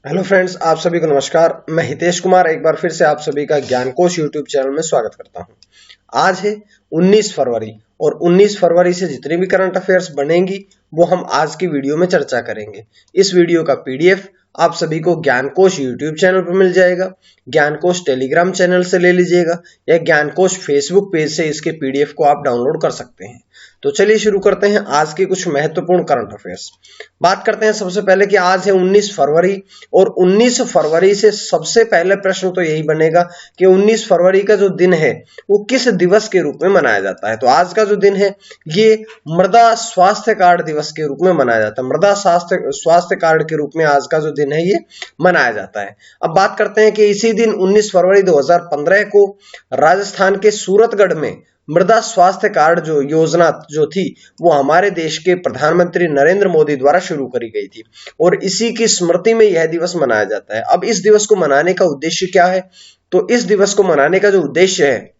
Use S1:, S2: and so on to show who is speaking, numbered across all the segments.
S1: Hello friends, आप सभी को नमस्कार। मैं हितेश कुमार एक बार फिर से आप सभी का ज्ञानकोश यूट्यूब चैनल में स्वागत करता हूं। आज है 19 फरवरी और 19 फरवरी से जितनी भी करंट अफेयर्स बनेंगी वो हम आज की वीडियो में चर्चा करेंगे। इस वीडियो का पीडीएफ आप सभी को ज्ञानकोश यूट्यूब चैनल पर मिल जाएगा, ज्ञानकोश टेलीग्राम चैनल से ले लीजिएगा या ज्ञानकोश फेसबुक पेज से इसके पीडीएफ को आप डाउनलोड कर सकते हैं। तो चलिए शुरू करते हैं आज के कुछ महत्वपूर्ण करंट अफेयर्स। बात करते हैं सबसे पहले कि आज है 19 फरवरी और 19 फरवरी से सबसे पहले प्रश्न तो यही बनेगा कि 19 फरवरी का जो दिन है वो किस दिवस के रूप में मनाया जाता है। तो आज का जो दिन है ये मृदा स्वास्थ्य कार्ड दिवस के रूप में मनाया जाता है। मृदा स्वास्थ्य कार्ड के रूप में आज का जो दिन है ये मनाया जाता है। अब बात करते हैं कि इसी दिन 19 फरवरी 2015 को राजस्थान के सूरतगढ़ में मृदा स्वास्थ्य कार्ड जो योजना जो थी वो हमारे देश के प्रधानमंत्री नरेंद्र मोदी द्वारा शुरू करी गई थी और इसी की स्मृति में यह दिवस मनाया जाता है। अब इस दिवस को मनाने का उद्देश्य क्या है? तो इस दिवस को मनाने का जो उद्देश्य है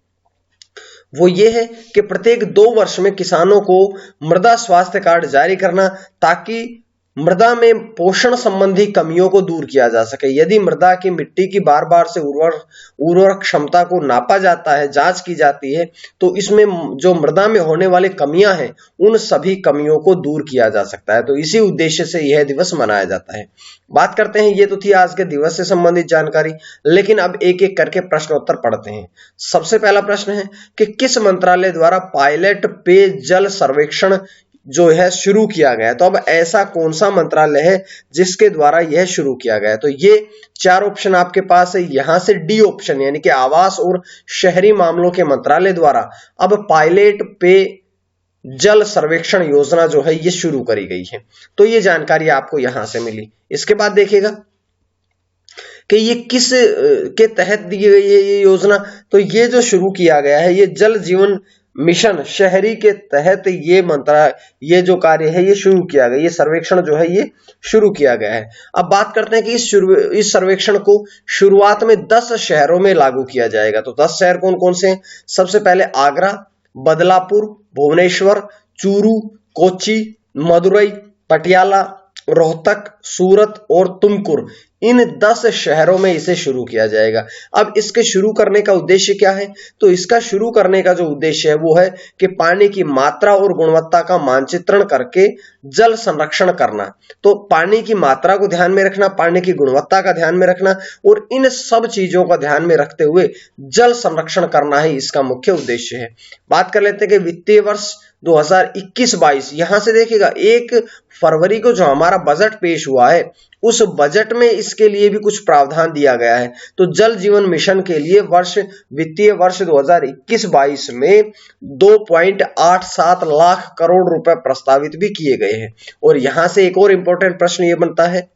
S1: वो ये है कि प्रत्येक 2 वर्ष में किसानों को मृदा स्वास्थ्य कार्ड जारी करना ताकि मृदा में पोषण संबंधी कमियों को दूर किया जा सके। यदि मृदा की मिट्टी की बार बार से उर्वरक क्षमता को नापा जाता है, जांच की जाती है, तो इसमें जो मृदा में होने वाली कमियां हैं उन सभी कमियों को दूर किया जा सकता है। तो इसी उद्देश्य से यह दिवस मनाया जाता है। बात करते हैं, ये तो थी आज के दिवस से संबंधित जानकारी, लेकिन अब एक एक करके प्रश्नोत्तर पढ़ते हैं। सबसे पहला प्रश्न है कि किस मंत्रालय द्वारा पायलट पेयजल सर्वेक्षण जो है शुरू किया गया है? तो अब ऐसा कौन सा मंत्रालय है जिसके द्वारा यह शुरू किया गया है? तो ये 4 ऑप्शन आपके पास है। यहां से डी ऑप्शन यानी कि आवास और शहरी मामलों के मंत्रालय द्वारा अब पायलट पे जल सर्वेक्षण योजना जो है ये शुरू करी गई है। तो ये जानकारी आपको यहां से मिली। इसके बाद देखिएगा कि ये किस के तहत दी गई है ये योजना। तो ये जो शुरू किया गया है ये जल जीवन मिशन शहरी के तहत ये जो कार्य है ये शुरू किया गया, ये सर्वेक्षण जो है ये शुरू किया गया है। अब बात करते हैं कि इस सर्वेक्षण को शुरुआत में 10 शहरों में लागू किया जाएगा। तो 10 शहर कौन कौन से हैं? सबसे पहले आगरा, बदलापुर, भुवनेश्वर, चूरू, कोच्चि, मदुरई, पटियाला, रोहतक, सूरत और तुमकुर, इन 10 शहरों में इसे शुरू किया जाएगा। अब इसके शुरू करने का उद्देश्य क्या है? तो इसका शुरू करने का जो उद्देश्य है वो है कि पानी की मात्रा और गुणवत्ता का मानचित्रण करके जल संरक्षण करना। तो पानी की मात्रा को ध्यान में रखना, पानी की गुणवत्ता का ध्यान में रखना और इन सब चीजों का ध्यान में रखते हुए जल संरक्षण करना ही इसका मुख्य उद्देश्य है। बात कर लेते हैं कि वित्तीय वर्ष 2021-22, यहां से देखिएगा 1 फरवरी को जो हमारा बजट पेश हुआ है उस बजट में इसके लिए भी कुछ प्रावधान दिया गया है। तो जल जीवन मिशन के लिए वित्तीय वर्ष 2021-22 में 2.87 लाख करोड़ रुपए प्रस्तावित भी किए गए हैं। और यहां से एक और इंपॉर्टेंट प्रश्न ये बनता है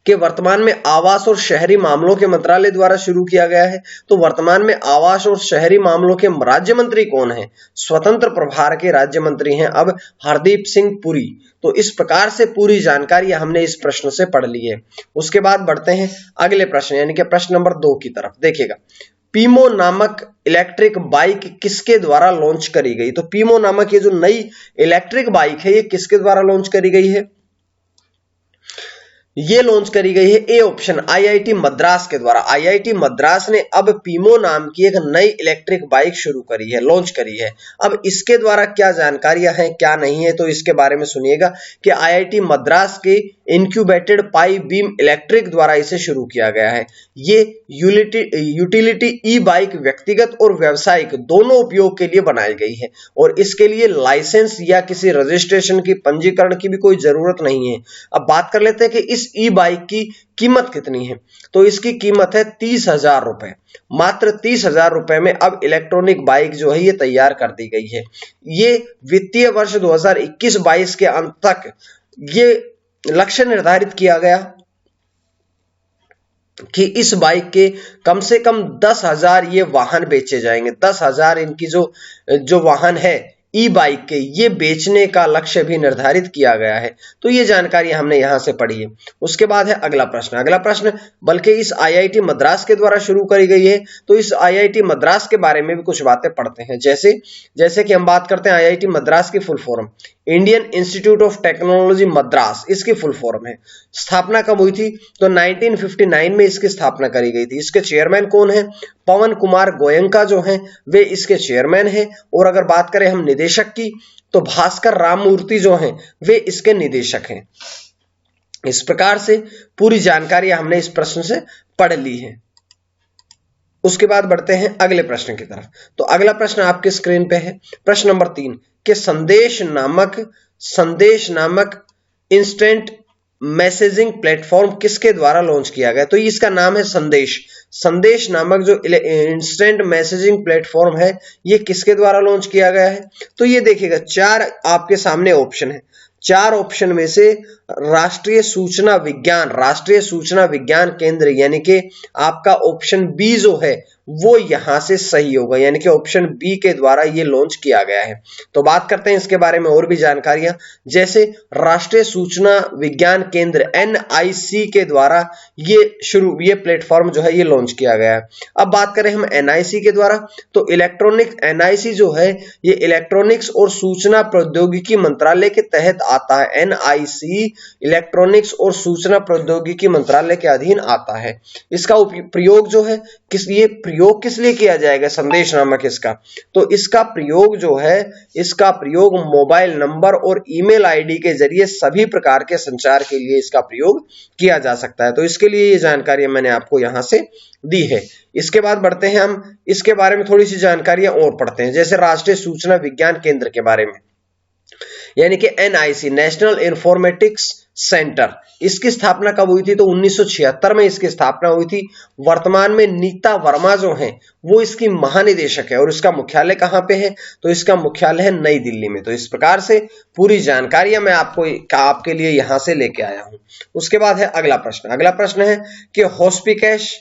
S1: कि वर्तमान में आवास और शहरी मामलों के मंत्रालय द्वारा शुरू किया गया है। तो वर्तमान में आवास और शहरी मामलों के राज्य मंत्री कौन है? स्वतंत्र प्रभार के राज्य मंत्री हैं अब हरदीप सिंह पुरी। तो इस प्रकार से पूरी जानकारी हमने इस प्रश्न से पढ़ ली है। उसके बाद बढ़ते हैं अगले प्रश्न यानी कि प्रश्न नंबर 2 की तरफ। देखिएगा, पीमो नामक इलेक्ट्रिक बाइक किसके द्वारा लॉन्च करी गई? तो पीमो नामक ये जो नई इलेक्ट्रिक बाइक है ये किसके द्वारा लॉन्च करी गई है? ये लॉन्च करी गई है ए ऑप्शन आईआईटी मद्रास के द्वारा। आईआईटी मद्रास ने अब पीमो नाम की एक नई इलेक्ट्रिक बाइक शुरू करी है, लॉन्च करी है। अब इसके द्वारा क्या जानकारियां हैं क्या नहीं है तो इसके बारे में सुनिएगा कि आईआईटी मद्रास के इंक्यूबेटेड पाई बीम इलेक्ट्रिक द्वारा इसे शुरू किया गया है। ये यूटिलिटी ई बाइक व्यक्तिगत और व्यावसायिक दोनों उपयोग के लिए बनाई गई है और इसके लिए लाइसेंस या किसी रजिस्ट्रेशन की पंजीकरण की भी कोई जरूरत नहीं है। अब बात कर लेते हैं कि इस ई बाइक की कीमत कितनी है? तो इसकी कीमत है 30,000 रुपए। मात्र 30,000 रुपए में अब इलेक्ट्रॉनिक बाइक जो है ये तैयार कर दी गई है। ये वित्तीय वर्ष 2021-22 के अंत तक ये लक्ष्य निर्धारित किया गया कि इस बाइक के कम से कम 10,000 ये वाहन बेचे जाएंगे। 10,000 इनकी जो वाहन है ई बाइक के ये बेचने का लक्ष्य भी निर्धारित किया गया है। तो ये जानकारी हमने यहां से पढ़ी है। उसके बाद है अगला प्रश्न बल्कि इस आईआईटी मद्रास के द्वारा शुरू करी गई है। तो इस आईआईटी मद्रास के बारे में भी कुछ बातें पढ़ते हैं। जैसे कि हम बात करते हैं आईआईटी मद्रास की full form Indian institute of technology Madras, इसकी फुल फॉर्म है। स्थापना कब हुई थी? तो 1959 में इसकी स्थापना करी गई थी। इसके चेयरमैन कौन है? पवन कुमार गोयंका जो हैं वे इसके चेयरमैन हैं। और अगर बात करें हम निदेशक की, तो भास्कर राममूर्ति जो हैं वे इसके निदेशक हैं। इस प्रकार से पूरी जानकारी हमने इस प्रश्न से पढ़ ली है। उसके बाद बढ़ते हैं अगले प्रश्न की तरफ। तो अगला प्रश्न आपके स्क्रीन पे है, प्रश्न नंबर 3 कि संदेश नामक इंस्टेंट मैसेजिंग प्लेटफॉर्म किसके द्वारा लॉन्च किया गया? तो इसका नाम है संदेश नामक जो इंस्टेंट मैसेजिंग प्लेटफॉर्म है ये किसके द्वारा लॉन्च किया गया है? तो ये देखिएगा 4 आपके सामने ऑप्शन है। 4 ऑप्शन में से राष्ट्रीय सूचना विज्ञान केंद्र यानी कि आपका ऑप्शन बी जो है वो यहां से सही होगा, यानी कि ऑप्शन बी के द्वारा ये लॉन्च किया गया है। तो बात करते हैं इसके बारे में और भी जानकारियां, जैसे राष्ट्रीय सूचना विज्ञान केंद्र NIC के द्वारा ये प्लेटफॉर्म जो है ये लॉन्च किया गया है। अब बात करें हम NIC के द्वारा, तो NIC जो है ये इलेक्ट्रॉनिक्स और सूचना प्रौद्योगिकी मंत्रालय के तहत आता है। NIC इलेक्ट्रॉनिक्स और सूचना प्रौद्योगिकी मंत्रालय के अधीन आता है। इसका प्रयोग जो है प्रयोग किस लिए किया जाएगा? संदेश नामक इसका, तो इसका प्रयोग जो है इसका प्रयोग मोबाइल नंबर और ईमेल आईडी के जरिए सभी प्रकार के संचार के लिए इसका प्रयोग किया जा सकता है। तो इसके लिए ये जानकारी मैंने आपको यहां से दी है। इसके बाद बढ़ते हैं हम इसके बारे में थोड़ी सी जानकारियां और पढ़ते हैं, जैसे राष्ट्रीय सूचना विज्ञान केंद्र के बारे में, यानी कि NIC नेशनल इंफॉर्मेटिक्स सेंटर, इसकी स्थापना कब हुई थी? तो 1976 में इसकी स्थापना हुई थी। वर्तमान में नीता वर्मा जो हैं वो इसकी महानिदेशक है। और इसका मुख्यालय कहां पे है? तो इसका मुख्यालय है नई दिल्ली में। तो इस प्रकार से पूरी जानकारियां मैं आपके लिए यहां से लेके आया हूं। उसके बाद है अगला प्रश्न है कि हॉस्पिकैश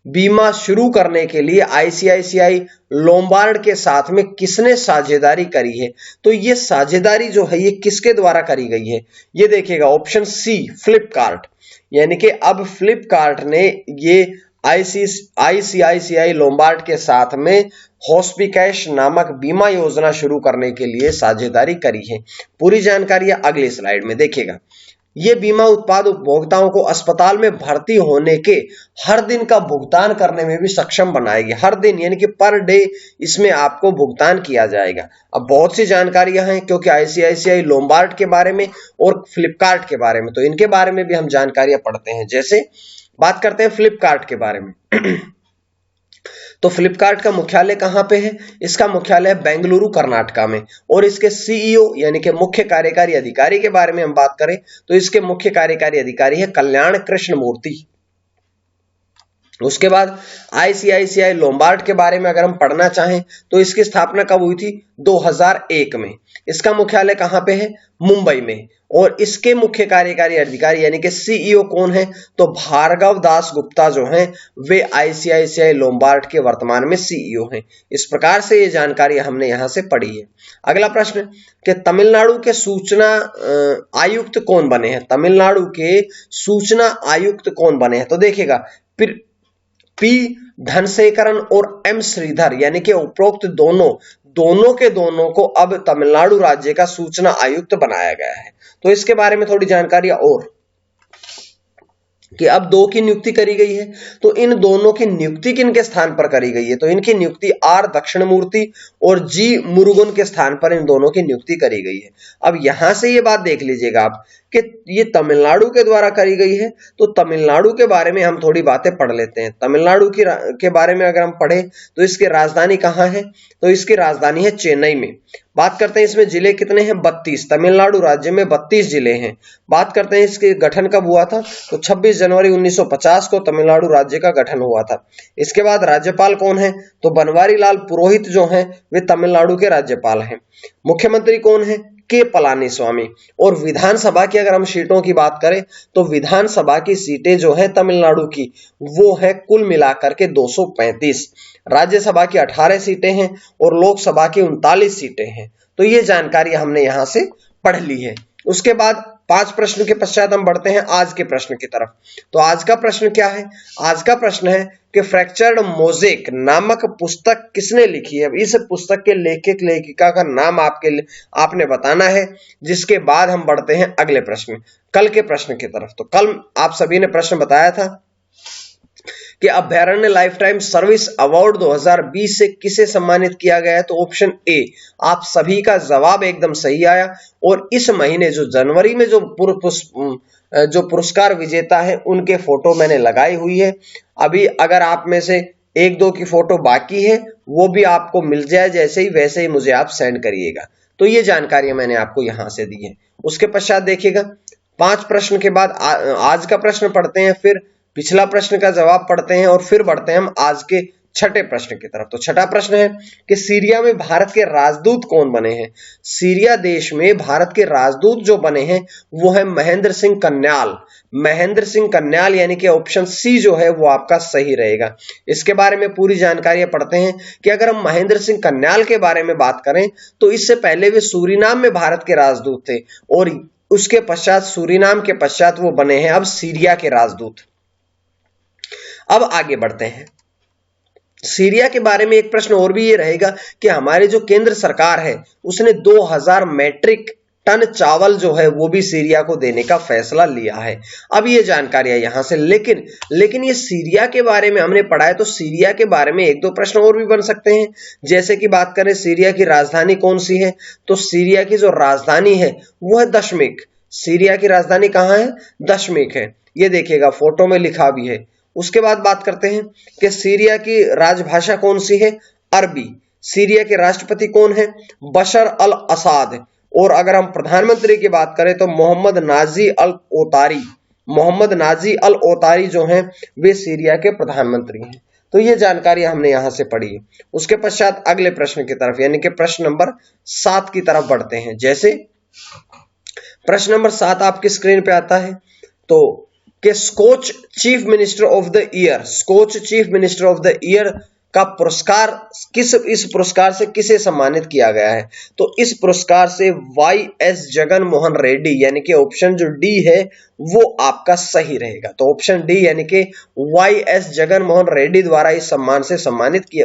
S1: बीमा शुरू करने के लिए ICICI लोम्बार्ड के साथ में किसने साझेदारी करी है? तो ये साझेदारी जो है ये किसके द्वारा करी गई है? ये देखिएगा ऑप्शन सी फ्लिपकार्ट, यानी कि अब फ्लिपकार्ट ने ये ICICI लोम्बार्ड के साथ में हॉस्पिकैश नामक बीमा योजना शुरू करने के लिए साझेदारी करी है। पूरी जानकारी अगली स्लाइड में देखिएगा। ये बीमा उत्पाद उपभोक्ताओं को अस्पताल में भर्ती होने के हर दिन का भुगतान करने में भी सक्षम बनाएगी। हर दिन यानी कि पर डे इसमें आपको भुगतान किया जाएगा। अब बहुत सी जानकारियां हैं क्योंकि ICICI लोम्बार्ड के बारे में और फ्लिपकार्ट के बारे में, तो इनके बारे में भी हम जानकारियां पढ़ते हैं। जैसे बात करते हैं फ्लिपकार्ट के बारे में तो फ्लिपकार्ट का मुख्यालय कहां पे है? इसका मुख्यालय बेंगलुरु कर्नाटका में। और इसके CEO यानी कि मुख्य कार्यकारी अधिकारी के बारे में हम बात करें तो इसके मुख्य कार्यकारी अधिकारी है कल्याण कृष्ण मूर्ति। उसके बाद ICICI लोम्बार्ड के बारे में अगर हम पढ़ना चाहें तो इसकी स्थापना कब हुई थी? 2001 में। इसका मुख्यालय कहां पे है? मुंबई में। और इसके मुख्य कार्यकारी अधिकारी यानी कि CEO कौन है? तो भार्गव दास गुप्ता जो हैं वे ICICI लोम्बार्ड के वर्तमान में CEO हैं। इस प्रकार से ये जानकारी हमने यहां से पढ़ी है। अगला प्रश्न कि तमिलनाडु के सूचना आयुक्त कौन बने हैं? तमिलनाडु के सूचना आयुक्त कौन बने हैं? तो देखिएगा P धनशेखरन और M श्रीधर, यानी कि उपरोक्त दोनों को अब तमिलनाडु राज्य का सूचना आयुक्त बनाया गया है। तो इसके बारे में थोड़ी जानकारी और कि अब 2 की नियुक्ति करी गई है। तो इन दोनों की नियुक्ति किनके स्थान पर करी गई है? तो इनकी नियुक्ति R दक्षिणमूर्ति और G मुरुगन के स्थान पर इन दोनों की नियुक्ति करी गई है। अब यहां से ये बात देख लीजिएगा आप कि ये तमिलनाडु के द्वारा करी गई है। तो तमिलनाडु के बारे में हम थोड़ी बातें पढ़ लेते हैं। तमिलनाडु के बारे में अगर हम पढ़े तो इसकी राजधानी कहां है? तो इसकी राजधानी है चेन्नई में। बात करते हैं इसमें जिले कितने हैं? 32। तमिलनाडु राज्य में 32 जिले हैं। बात करते हैं इसके गठन कब हुआ था? तो 26 जनवरी 1950 को तमिलनाडु राज्य का गठन हुआ था। इसके बाद राज्यपाल कौन है? तो बनवारी लाल पुरोहित जो हैं वे तमिलनाडु के राज्यपाल हैं। मुख्यमंत्री कौन है? के पलानीस्वामी। और विधानसभा की अगर हम सीटों की बात करें तो विधानसभा की सीटें जो है तमिलनाडु की वो है कुल मिलाकर के 235। राज्यसभा की 18 सीटें हैं और लोकसभा की 39 सीटें हैं। तो ये जानकारी हमने यहां से पढ़ ली है। उसके बाद 5 प्रश्न के पश्चात हम बढ़ते हैं आज के प्रश्न की तरफ। तो आज का प्रश्न क्या है? आज का प्रश्न है कि फ्रैक्चर्ड मोज़ेक नामक पुस्तक किसने लिखी है? अब इस पुस्तक के लेखक लेखिका का नाम आपने बताना है, जिसके बाद हम बढ़ते हैं अगले प्रश्न, कल के प्रश्न की तरफ। तो कल आप सभी ने प्रश्न बताया था कि अभयारण्य लाइफ टाइम सर्विस अवार्ड 2020 से किसे सम्मानित किया गया है? तो ऑप्शन ए, आप सभी का जवाब एकदम सही आया। और इस महीने जो जनवरी में जो पुरस्कार विजेता है उनके फोटो मैंने लगाई हुई है। अभी अगर आप में से एक दो की फोटो बाकी है वो भी आपको मिल जाए, जैसे ही वैसे ही मुझे आप सेंड करिएगा। तो ये जानकारी मैंने आपको यहां से दी है। उसके पश्चात देखिएगा 5 प्रश्न के बाद आज का प्रश्न पढ़ते हैं, फिर पिछला प्रश्न का जवाब पढ़ते हैं और फिर बढ़ते हैं हम आज के छठे प्रश्न की तरफ। तो छठा प्रश्न है कि सीरिया में भारत के राजदूत कौन बने हैं? सीरिया देश में भारत के राजदूत जो बने हैं वो है महेंद्र सिंह कन्याल। महेंद्र सिंह कन्याल यानी कि ऑप्शन सी जो है वो आपका सही रहेगा। इसके बारे में पूरी जानकारी पढ़ते हैं कि अगर हम महेंद्र सिंह कन्याल के बारे में बात करें तो इससे पहले वे सूरीनाम में भारत के राजदूत थे और उसके पश्चात सूरीनाम के पश्चात वो बने हैं अब सीरिया के राजदूत। अब आगे बढ़ते हैं। सीरिया के बारे में एक प्रश्न और भी ये रहेगा कि हमारे जो केंद्र सरकार है उसने 2000 मैट्रिक टन चावल जो है वो भी सीरिया को देने का फैसला लिया है। अब ये जानकारी है यहां से, लेकिन ये सीरिया के बारे में हमने पढ़ा है, तो सीरिया के बारे में एक दो प्रश्न और भी बन सकते हैं। जैसे कि बात करें सीरिया की राजधानी कौन सी है? तो सीरिया की जो राजधानी है वो है दशमिक। सीरिया की राजधानी कहां है? दशमिक है। ये देखिएगा फोटो में लिखा भी है। उसके बाद बात करते हैं कि सीरिया की राजभाषा कौन सी है? अरबी। सीरिया के राष्ट्रपति कौन है? बशर अल असाद। और अगर हम प्रधानमंत्री की बात करें तो मोहम्मद नाजी अल ओतारी जो हैं वे सीरिया के प्रधानमंत्री हैं। तो ये जानकारी हमने यहां से पढ़ी है। उसके पश्चात अगले प्रश्न की तरफ यानी कि प्रश्न नंबर 7 की तरफ बढ़ते हैं। जैसे प्रश्न नंबर 7 आपकी स्क्रीन पे आता है तो कि Skoch chief minister of the year का पुरस्कार इस पुरस्कार से किसे सम्मानित किया गया है? तो इस पुरस्कार से वाई.एस. जगन मोहन रेड्डी यानी कि ऑप्शन जो डी है वो आपका सही रहेगा। तो ऑप्शन डी यानी कि वाई.एस. जगन मोहन रेड्डी द्वारा इस सम्मान से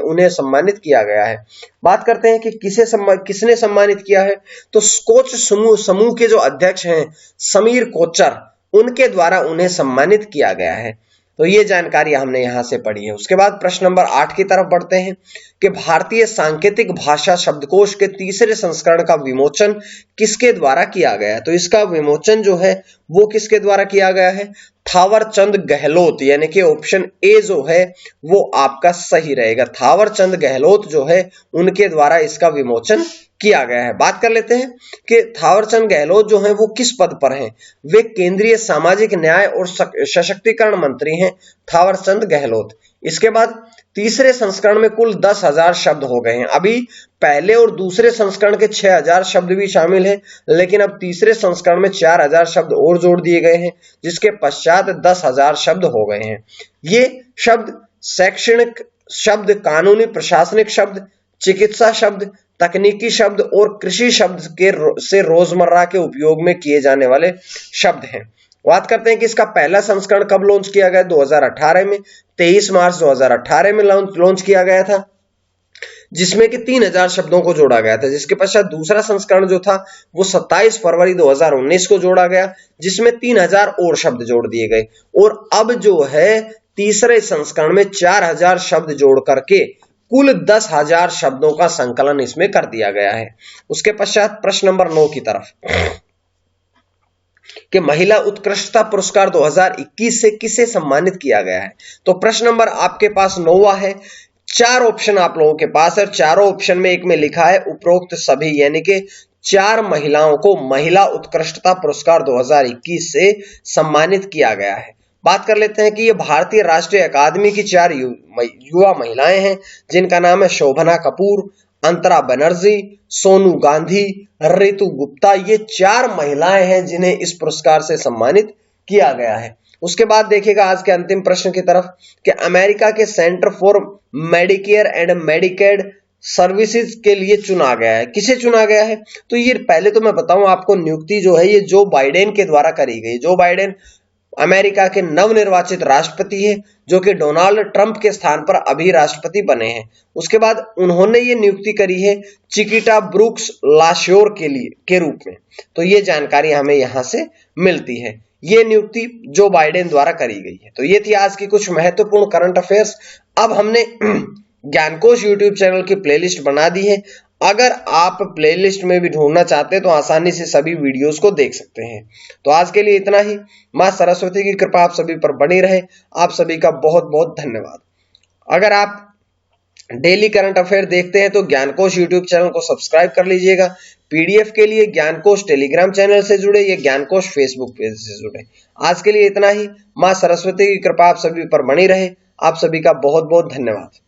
S1: उन्हें सम्मानित किया गया है। बात करते हैं कि किसने सम्मानित किया है? तो स्कॉच समूह के जो अध्यक्ष हैं समीर कोचर, उनके द्वारा उन्हें सम्मानित किया गया है। तो ये जानकारी हमने यहां से पढ़ी है। उसके बाद प्रश्न नंबर 8 की तरफ बढ़ते हैं कि भारतीय सांकेतिक भाषा शब्दकोश के तीसरे संस्करण का विमोचन किसके द्वारा किया गया? तो इसका विमोचन जो है वो किसके द्वारा किया गया है? थावर चंद गहलोत यानी कि ऑप्शन ए जो है वो आपका सही रहेगा। थावर चंद गहलोत जो है उनके द्वारा इसका विमोचन किया गया है। बात कर लेते हैं कि थावरचंद गहलोत जो हैं वो किस पद पर हैं? वे केंद्रीय सामाजिक न्याय और सशक्तिकरण मंत्री हैं, थावरचंद गहलोत। इसके बाद तीसरे संस्करण में कुल 10,000 शब्द हो गए हैं। अभी पहले और दूसरे संस्करण के 6,000 शब्द भी शामिल हैं, लेकिन अब तीसरे संस्करण में 4,000 शब्द और जोड़ दिए गए हैं, जिसके पश्चात 10,000 शब्द हो गए हैं। ये शब्द शैक्षणिक शब्द, कानूनी प्रशासनिक शब्द, चिकित्सा शब्द, तकनीकी शब्द और कृषि शब्द से रोजमर्रा के उपयोग में किए जाने वाले शब्द हैं। बात करते हैं कि इसका पहला संस्करण कब लॉन्च किया गया? 2018 में, 23 मार्च 2018 में लॉन्च किया गया था, जिसमें कि 3,000 शब्दों को जोड़ा गया था। जिसके पश्चात दूसरा संस्करण जो था वो 27 फरवरी 2019 को जोड़ा गया, जिसमें 3,000 और शब्द जोड़ दिए गए। और अब जो है तीसरे संस्करण में 4,000 शब्द जोड़ करके कुल 10,000 शब्दों का संकलन इसमें कर दिया गया है। उसके पश्चात प्रश्न नंबर 9 की तरफ कि महिला उत्कृष्टता पुरस्कार 2021 से किसे सम्मानित किया गया है? तो प्रश्न नंबर आपके पास 9वां है। 4 ऑप्शन आप लोगों के पास है। चारों ऑप्शन में एक में लिखा है उपरोक्त सभी, यानी कि 4 महिलाओं को महिला उत्कृष्टता पुरस्कार 2021 से सम्मानित किया गया है। बात कर लेते हैं कि ये भारतीय राष्ट्रीय अकादमी की 4 युवा महिलाएं हैं, जिनका नाम है शोभना कपूर, अंतरा बनर्जी, सोनू गांधी, रितु गुप्ता। ये 4 महिलाएं हैं जिन्हें इस पुरस्कार से सम्मानित किया गया है। उसके बाद देखिएगा आज के अंतिम प्रश्न की तरफ कि अमेरिका के centre for Medicare and Medicaid services के लिए चुना गया है। किसे चुना गया है? तो ये पहले तो मैं बताऊं आपको, नियुक्ति जो है ये जो बाइडेन के द्वारा करी गई। जो बाइडेन अमेरिका के नवनिर्वाचित राष्ट्रपति है, जो कि डोनाल्ड ट्रंप के स्थान पर अभी राष्ट्रपति बने हैं। उसके बाद उन्होंने ये नियुक्ति करी है चिकिटा ब्रूक्स लाश्योर के रूप में। तो ये जानकारी हमें यहां से मिलती है। ये नियुक्ति जो बाइडेन द्वारा करी गई है। तो ये थी आज की कुछ महत्वपूर्ण करंट अफेयर्स। अब हमने ज्ञानकोश यूट्यूब चैनल की प्लेलिस्ट बना दी है। अगर आप प्लेलिस्ट में भी ढूंढना चाहते हैं तो आसानी से सभी वीडियोस को देख सकते हैं। तो आज के लिए इतना ही। मां सरस्वती की कृपा आप सभी पर बनी रहे। आप सभी का बहुत बहुत धन्यवाद। अगर आप डेली करंट अफेयर देखते हैं तो ज्ञानकोश यूट्यूब चैनल को सब्सक्राइब कर लीजिएगा। पीडीएफ के लिए ज्ञानकोश टेलीग्राम चैनल से जुड़े या ज्ञानकोश फेसबुक पेज से जुड़े। आज के लिए इतना ही। मां सरस्वती की कृपा आप सभी पर बनी रहे। आप सभी का बहुत बहुत धन्यवाद।